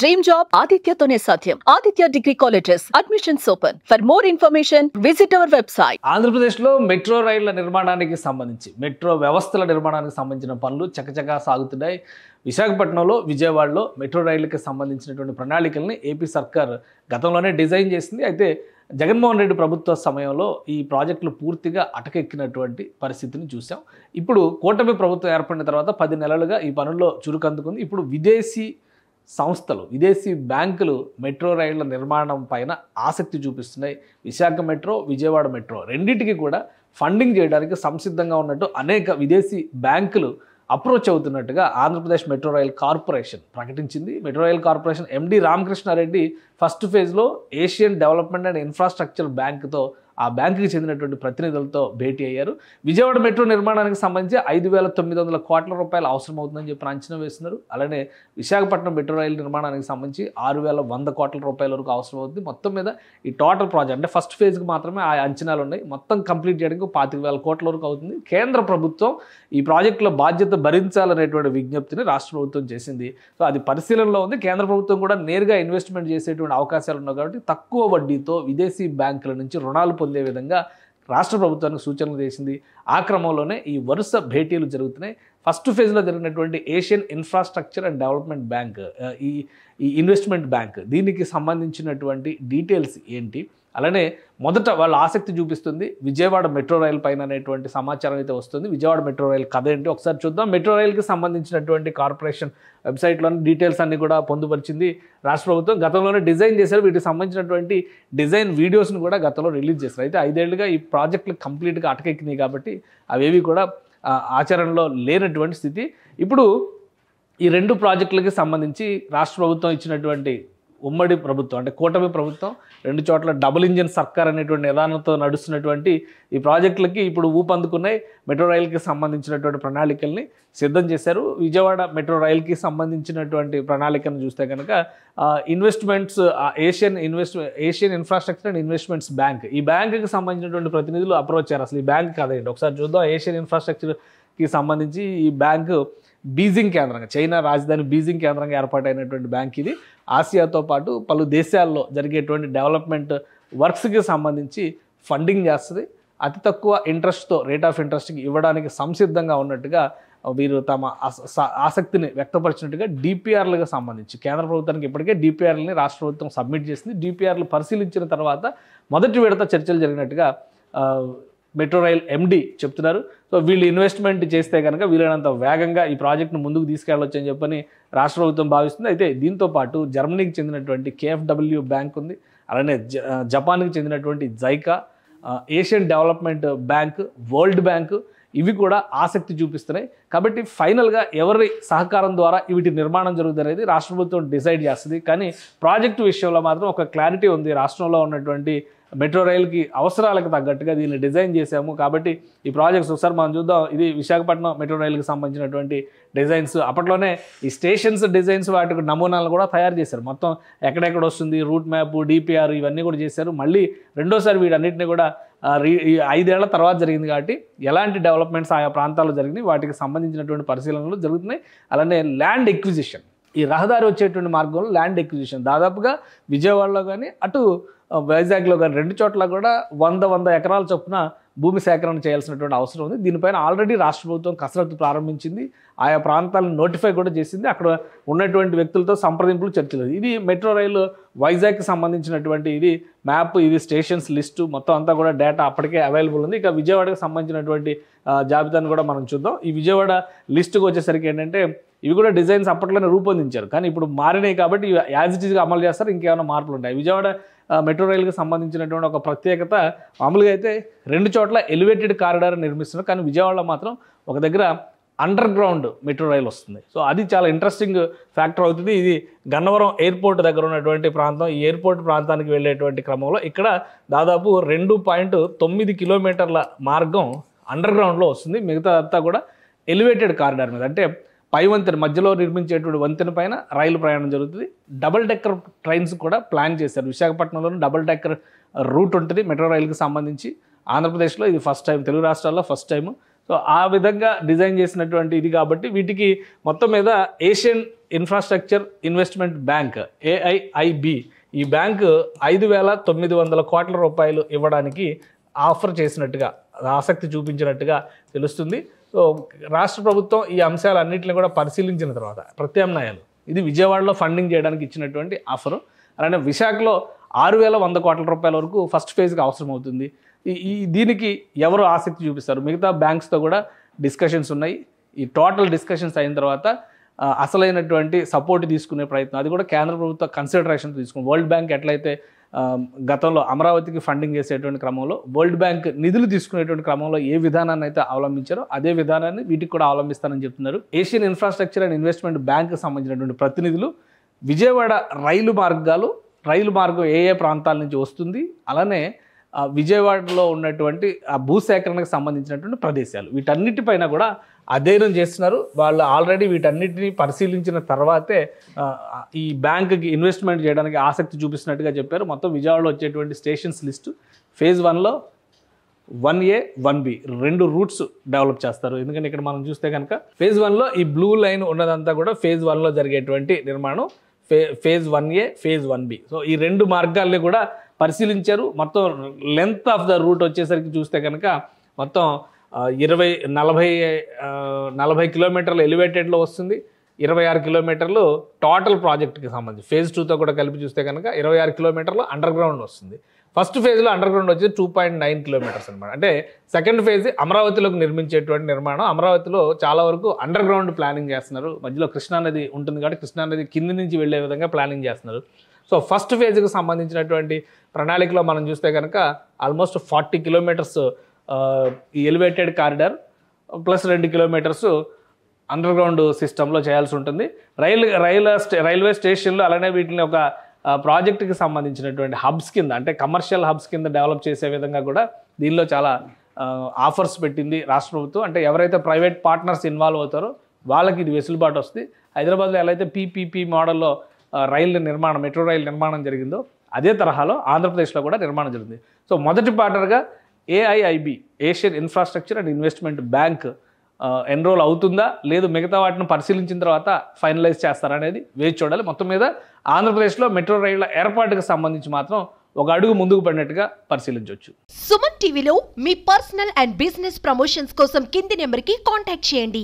Dream job ఆదిత్యతోనే సాధ్యం. Aditya degree colleges admissions open. For more information visit our website. ఆంధ్రప్రదేశ్లో metro రైళ్ల నిర్మాణానికి సంబంధించి మెట్రో వ్యవస్థల నిర్మాణానికి సంబంధించిన పనులు చకచకా సాగుతున్నాయి. విశాఖపట్నంలో, విజయవాడలో మెట్రో రైళ్లకు సంబంధించినటువంటి ప్రణాళికల్ని ఏపీ సర్కార్ గతంలోనే డిజైన్ చేసింది. అయితే జగన్మోహన్ రెడ్డి ప్రభుత్వ సమయంలో ఈ ప్రాజెక్టులు పూర్తిగా అటకెక్కినటువంటి పరిస్థితిని చూసాం. ఇప్పుడు కూటమి ప్రభుత్వం ఏర్పడిన తర్వాత 10 నెలలుగా ఈ పనుల్లో చురుకందుకుంది. ఇప్పుడు విదేశీ సంస్థలు, విదేశీ బ్యాంకులు మెట్రో రైళ్ల నిర్మాణం పైన ఆసక్తి చూపిస్తున్నాయి. విశాఖ మెట్రో, విజయవాడ మెట్రో రెండింటికి కూడా ఫండింగ్ చేయడానికి సంసిద్ధంగా ఉన్నట్టు అనేక విదేశీ బ్యాంకులు అప్రోచ్ అవుతున్నట్టుగా ఆంధ్రప్రదేశ్ మెట్రో రైల్ కార్పొరేషన్ ప్రకటించింది. Metro rail corporation MD Ramakrishna Reddy first ఫేజ్లో ఏషియన్ డెవలప్మెంట్ అండ్ ఇన్ఫ్రాస్ట్రక్చర్ బ్యాంకుతో, ఆ బ్యాంకుకి చెందినటువంటి ప్రతినిధులతో భేటీ అయ్యారు. విజయవాడ మెట్రో నిర్మాణానికి సంబంధించి 5,900 కోట్ల రూపాయలు అవసరం అవుతుందని చెప్పి అంచనా వేస్తున్నారు. అలానే విశాఖపట్నం మెట్రో రైలు నిర్మాణానికి సంబంధించి 6,100 కోట్ల రూపాయల వరకు అవసరం అవుతుంది. మొత్తం మీద ఈ టోటల్ ప్రాజెక్ట్ అంటే ఫస్ట్ ఫేజ్కి మాత్రమే ఆ అంచనాలు ఉన్నాయి. మొత్తం కంప్లీట్ చేయడానికి 25,000 కోట్ల వరకు అవుతుంది. కేంద్ర ప్రభుత్వం ఈ ప్రాజెక్టులో బాధ్యత భరించాలనేటువంటి విజ్ఞప్తిని రాష్ట్ర ప్రభుత్వం చేసింది. సో అది పరిశీలనలో ఉంది. కేంద్ర ప్రభుత్వం కూడా నేరుగా ఇన్వెస్ట్మెంట్ చేసేటువంటి అవకాశాలు ఉన్నాయి కాబట్టి తక్కువ వడ్డీతో విదేశీ బ్యాంకుల నుంచి రుణాలు పొందే విధంగా రాష్ట్ర ప్రభుత్వానికి సూచనలు చేసింది. ఆ క్రమంలోనే ఈ వరుస భేటీలు జరుగుతున్నాయి. ఫస్ట్ ఫేజ్లో జరిగినటువంటి Asian infrastructure and development bank, ఈ ఇన్వెస్ట్మెంట్ బ్యాంక్, దీనికి సంబంధించినటువంటి డీటెయిల్స్ ఏంటి, అలానే మొదట వాళ్ళు ఆసక్తి చూపిస్తుంది విజయవాడ మెట్రో రైల్ పైన అనేటువంటి సమాచారం అయితే వస్తుంది. విజయవాడ మెట్రో రైల్ కథ ఏంటి ఒకసారి చూద్దాం. మెట్రో రైల్కి సంబంధించినటువంటి కార్పొరేషన్ వెబ్సైట్లోని డీటెయిల్స్ అన్ని కూడా పొందుపరిచింది రాష్ట్ర ప్రభుత్వం. గతంలోనే డిజైన్ చేశారు. వీటికి సంబంధించినటువంటి డిజైన్ వీడియోస్ని కూడా గతంలో రిలీజ్ చేశారు. అయితే 5 ఏళ్లుగా ఈ ప్రాజెక్టులు కంప్లీట్గా అటకెక్కినాయి కాబట్టి అవేవి కూడా ఆచరణలో లేనటువంటి స్థితి. ఇప్పుడు ఈ 2 ప్రాజెక్టులకి సంబంధించి రాష్ట్ర ప్రభుత్వం ఇచ్చినటువంటి ఉమ్మడి ప్రభుత్వం అంటే కూటమి ప్రభుత్వం 2 చోట్ల డబుల్ ఇంజిన్ సర్కార్ అనేటువంటి నిదానంతో నడుస్తున్నటువంటి ఈ ప్రాజెక్టులకి ఇప్పుడు ఊపందుకున్నాయి. మెట్రో రైలుకి సంబంధించినటువంటి ప్రణాళికల్ని సిద్ధం చేశారు. విజయవాడ మెట్రో రైలుకి సంబంధించినటువంటి ప్రణాళికను చూస్తే కనుక investments Asian infrastructure and investments bank, ఈ బ్యాంకుకి సంబంధించినటువంటి ప్రతినిధులు అప్రోచ్ అయ్యారు. అసలు ఈ బ్యాంక్ కదేంటి ఒకసారి చూద్దాం. ఏషియన్ ఇన్ఫ్రాస్ట్రక్చర్కి సంబంధించి ఈ బ్యాంకు బీజింగ్ కేంద్రంగా, చైనా రాజధాని బీజింగ్ కేంద్రంగా ఏర్పాటైనటువంటి బ్యాంక్ ఇది. ఆసియాతో పాటు పలు దేశాల్లో జరిగేటువంటి డెవలప్మెంట్ వర్క్స్కి సంబంధించి ఫండింగ్ చేస్తుంది. అతి తక్కువ ఇంట్రెస్ట్తో, రేట్ ఆఫ్ ఇంట్రెస్ట్కి ఇవ్వడానికి సంసిద్ధంగా ఉన్నట్టుగా వీరు తమ ఆసక్తిని వ్యక్తపరిచినట్టుగా డిపిఆర్లకు సంబంధించి కేంద్ర ప్రభుత్వానికి ఇప్పటికే డిపిఆర్లని రాష్ట్ర ప్రభుత్వం సబ్మిట్ చేసింది. డిపిఆర్లు పరిశీలించిన తర్వాత మొదటి విడత చర్చలు జరిగినట్టుగా మెట్రో రైల్ ఎండి చెప్తున్నారు. సో వీళ్ళు ఇన్వెస్ట్మెంట్ చేస్తే కనుక వీలైనంత వేగంగా ఈ ప్రాజెక్టును ముందుకు తీసుకెళ్ళవచ్చు అని చెప్పని రాష్ట్ర ప్రభుత్వం భావిస్తుంది. అయితే దీంతో పాటు జర్మనీకి చెందినటువంటి KfW బ్యాంక్ ఉంది, అలానే జపాన్కి చెందినటువంటి JICA, Asian development bank, world bank, ఇవి కూడా ఆసక్తి చూపిస్తున్నాయి. కాబట్టి ఫైనల్గా ఎవరి సహకారం ద్వారా వీటి నిర్మాణం జరుగుతుంది అనేది రాష్ట్ర ప్రభుత్వం డిసైడ్ చేస్తుంది. కానీ ప్రాజెక్టు విషయంలో మాత్రం ఒక క్లారిటీ ఉంది. రాష్ట్రంలో ఉన్నటువంటి మెట్రో రైలుకి అవసరాలకు తగ్గట్టుగా దీన్ని డిజైన్ చేశాము కాబట్టి ఈ ప్రాజెక్ట్స్ ఒకసారి మనం చూద్దాం. ఇది విశాఖపట్నం మెట్రో రైలుకి సంబంధించినటువంటి డిజైన్స్. అప్పట్లోనే ఈ స్టేషన్స్ డిజైన్స్ వాటికి నమూనాలను కూడా తయారు చేశారు. మొత్తం ఎక్కడెక్కడ వస్తుంది, రూట్ మ్యాప్, డిపిఆర్ ఇవన్నీ కూడా చేశారు. మళ్ళీ రెండోసారి వీటన్నిటిని కూడా 5 ఏళ్ల తర్వాత జరిగింది కాబట్టి ఎలాంటి డెవలప్మెంట్స్ ఆయా ప్రాంతాల్లో జరిగినాయి వాటికి సంబంధించినటువంటి పరిశీలనలు జరుగుతున్నాయి. అలానే ల్యాండ్ ఎక్విజిషన్, ఈ రహదారి వచ్చేటువంటి మార్గంలో ల్యాండ్ ఎక్విజిషన్ దాదాపుగా విజయవాడలో కానీ అటు వైజాగ్లో కానీ 2 చోట్ల కూడా 100 ఎకరాల చొప్పున భూమి సేకరణ చేయాల్సినటువంటి అవసరం ఉంది. దీనిపైన ఆల్రెడీ రాష్ట్ర ప్రభుత్వం కసరత్తు ప్రారంభించింది. ఆయా ప్రాంతాలను నోటిఫై కూడా చేసింది. అక్కడ ఉన్నటువంటి వ్యక్తులతో సంప్రదింపులు, చర్చలు. ఇది మెట్రో రైలు వైజాగ్కి సంబంధించినటువంటి ఇది మ్యాప్, ఇది స్టేషన్స్ లిస్టు మొత్తం అంతా కూడా డేటా అప్పటికే అవైలబుల్ ఉంది. ఇక విజయవాడకి సంబంధించినటువంటి జాబితాను కూడా మనం చూద్దాం. ఈ విజయవాడ లిస్టుకు వచ్చేసరికి ఏంటంటే ఇవి కూడా డిజైన్స్ అప్పట్లోనే రూపొందించారు, కానీ ఇప్పుడు మారినాయి కాబట్టి యాజ్ ఇట్ ఈజ్గా అమలు చేస్తారు. ఇంకేమైనా మార్పులు ఉంటాయి. విజయవాడ మెట్రో రైలుకి సంబంధించినటువంటి ఒక ప్రత్యేకత, మామూలుగా అయితే 2 చోట్ల ఎలివేటెడ్ కారిడార్ నిర్మిస్తున్నారు, కానీ విజయవాడలో మాత్రం ఒక దగ్గర అండర్ గ్రౌండ్ మెట్రో రైలు వస్తుంది. సో అది చాలా ఇంట్రెస్టింగ్ ఫ్యాక్టర్ అవుతుంది. ఇది గన్నవరం ఎయిర్పోర్ట్ దగ్గర ఉన్నటువంటి ప్రాంతం. ఈ ఎయిర్పోర్ట్ ప్రాంతానికి వెళ్ళేటువంటి క్రమంలో ఇక్కడ దాదాపు 2.9 కిలోమీటర్ల మార్గం అండర్ గ్రౌండ్లో వస్తుంది. మిగతా అంతా కూడా ఎలివేటెడ్ కారిడార్ మీద, అంటే పై వంతెన మధ్యలో నిర్మించేటువంటి వంతెన పైన రైలు ప్రయాణం జరుగుతుంది. డబుల్ డెక్కర్ ట్రైన్స్ కూడా ప్లాన్ చేశారు. విశాఖపట్నంలోని డబుల్ డెక్కర్ రూట్ ఉంటుంది మెట్రో రైలుకి సంబంధించి. ఆంధ్రప్రదేశ్లో ఇది ఫస్ట్ టైం, తెలుగు రాష్ట్రాల్లో ఫస్ట్ టైం. సో ఆ విధంగా డిజైన్ చేసినటువంటి ఇది కాబట్టి వీటికి మొత్తం మీద Asian infrastructure investment bank AIIB ఈ బ్యాంకు 5,900 కోట్ల రూపాయలు ఇవ్వడానికి ఆఫర్ చేసినట్టుగా ఆసక్తి చూపించినట్టుగా తెలుస్తుంది. సో రాష్ట్ర ప్రభుత్వం ఈ అంశాలన్నింటినీ కూడా పరిశీలించిన తర్వాత ప్రత్యామ్నాయాలు ఇది విజయవాడలో ఫండింగ్ చేయడానికి ఇచ్చినటువంటి ఆఫరు. అలానే విశాఖలో 6,100 కోట్ల రూపాయల వరకు ఫస్ట్ ఫేజ్కి అవసరం అవుతుంది. దీనికి ఎవరు ఆసక్తి చూపిస్తారు? మిగతా బ్యాంక్స్తో కూడా డిస్కషన్స్ ఉన్నాయి. ఈ టోటల్ డిస్కషన్స్ అయిన తర్వాత అసలైనటువంటి సపోర్ట్ తీసుకునే ప్రయత్నం అది కూడా కేంద్ర ప్రభుత్వ కన్సిడరేషన్ తీసుకుని వరల్డ్ బ్యాంక్ ఎట్లయితే గతంలో అమరావతికి ఫండింగ్ చేసేటువంటి క్రమంలో వరల్డ్ బ్యాంక్ నిధులు తీసుకునేటువంటి క్రమంలో ఏ విధానాన్ని అయితే అవలంబించారో అదే విధానాన్ని వీటికి కూడా అవలంబిస్తారని చెప్తున్నారు. ఏషియన్ ఇన్ఫ్రాస్ట్రక్చర్ అండ్ ఇన్వెస్ట్మెంట్ బ్యాంక్కి సంబంధించినటువంటి ప్రతినిధులు విజయవాడ రైలు మార్గం ఏ ఏ ప్రాంతాల నుంచి వస్తుంది, అలానే విజయవాడలో ఉన్నటువంటి ఆ భూసేకరణకు సంబంధించినటువంటి ప్రదేశాలు వీటన్నిటిపైన కూడా అధ్యయనం చేస్తున్నారు. వాళ్ళు ఆల్రెడీ వీటన్నిటిని పరిశీలించిన తర్వాతే ఈ బ్యాంకుకి ఇన్వెస్ట్మెంట్ చేయడానికి ఆసక్తి చూపిస్తున్నట్టుగా చెప్పారు. మొత్తం విజయవాడలో వచ్చేటువంటి స్టేషన్స్ లిస్టు ఫేజ్ 1లో 1A 1B 2 రూట్స్ డెవలప్ చేస్తారు. ఎందుకంటే ఇక్కడ మనం చూస్తే కనుక ఫేజ్ 1లో ఈ బ్లూ లైన్ ఉన్నదంతా కూడా ఫేజ్ 1లో జరిగేటువంటి నిర్మాణం, phase 1A phase 1B. So ఈ 2 మార్గాల్ని కూడా పరిశీలించారు. మొత్తం లెంత్ ఆఫ్ ద రూట్ వచ్చేసరికి చూస్తే కనుక మొత్తం 40 కిలోమీటర్లు ఎలివేటెడ్లో వస్తుంది, 26 కిలోమీటర్లు టోటల్ ప్రాజెక్ట్కి సంబంధించి ఫేజ్ 2తో కూడా కలిపి చూస్తే కనుక 26 కిలోమీటర్లు అండర్ గ్రౌండ్ వస్తుంది. ఫస్ట్ ఫేజ్లో అండర్ గ్రౌండ్ వచ్చేది 2.9 కిలోమీటర్స్ అనమాట. అంటే సెకండ్ ఫేజ్ అమరావతిలోకి నిర్మించేటువంటి నిర్మాణం. అమరావతిలో చాలా వరకు అండర్ గ్రౌండ్ ప్లానింగ్ చేస్తున్నారు. మధ్యలో కృష్ణానది ఉంటుంది కాబట్టి కృష్ణానది కింది నుంచి వెళ్ళే విధంగా ప్లానింగ్ చేస్తున్నారు. సో ఫస్ట్ ఫేజ్కి సంబంధించినటువంటి ప్రణాళికలో మనం చూస్తే కనుక ఆల్మోస్ట్ 40 కిలోమీటర్స్ ఈ elevated corridor plus 2 kilometres under ground సిస్టంలో చేయాల్సి ఉంటుంది. రైల్వే స్టేషన్లు అలానే వీటిని ఒక ప్రాజెక్టుకి సంబంధించినటువంటి హబ్స్ కింద అంటే కమర్షియల్ హబ్స్ కింద డెవలప్ చేసే విధంగా కూడా దీనిలో చాలా ఆఫర్స్ పెట్టింది రాష్ట్ర ప్రభుత్వం. అంటే ఎవరైతే ప్రైవేట్ పార్ట్నర్స్ ఇన్వాల్వ్ అవుతారో వాళ్ళకి ఇది వెసులుబాటు వస్తుంది. హైదరాబాద్లో ఎలా అయితే పీపీపీ మోడల్లో మెట్రో రైలు నిర్మాణం జరిగిందో అదే తరహాలో ఆంధ్రప్రదేశ్లో కూడా నిర్మాణం జరిగింది. సో మొదటి పార్ట్నర్గా AIIB Asian infrastructure and investment bank enrol అవుతుందా లేదు మిగతా వాటిని పరిశీలించిన తర్వాత ఫైనలైజ్ చేస్తారనేది వేచి చూడాలి. మొత్తం మీద ఆంధ్రప్రదేశ్లో మెట్రో రైళ్ల ఏర్పాటుకు సంబంధించి మాత్రం ఒక అడుగు ముందుకు పడినట్టుగా పరిశీలించవచ్చు. సుమన్ టీవీలో మీ పర్సనల్ అండ్ బిజినెస్ ప్రమోషన్స్ కోసం కింది నెంబర్కి కాంటాక్ట్ చేయండి.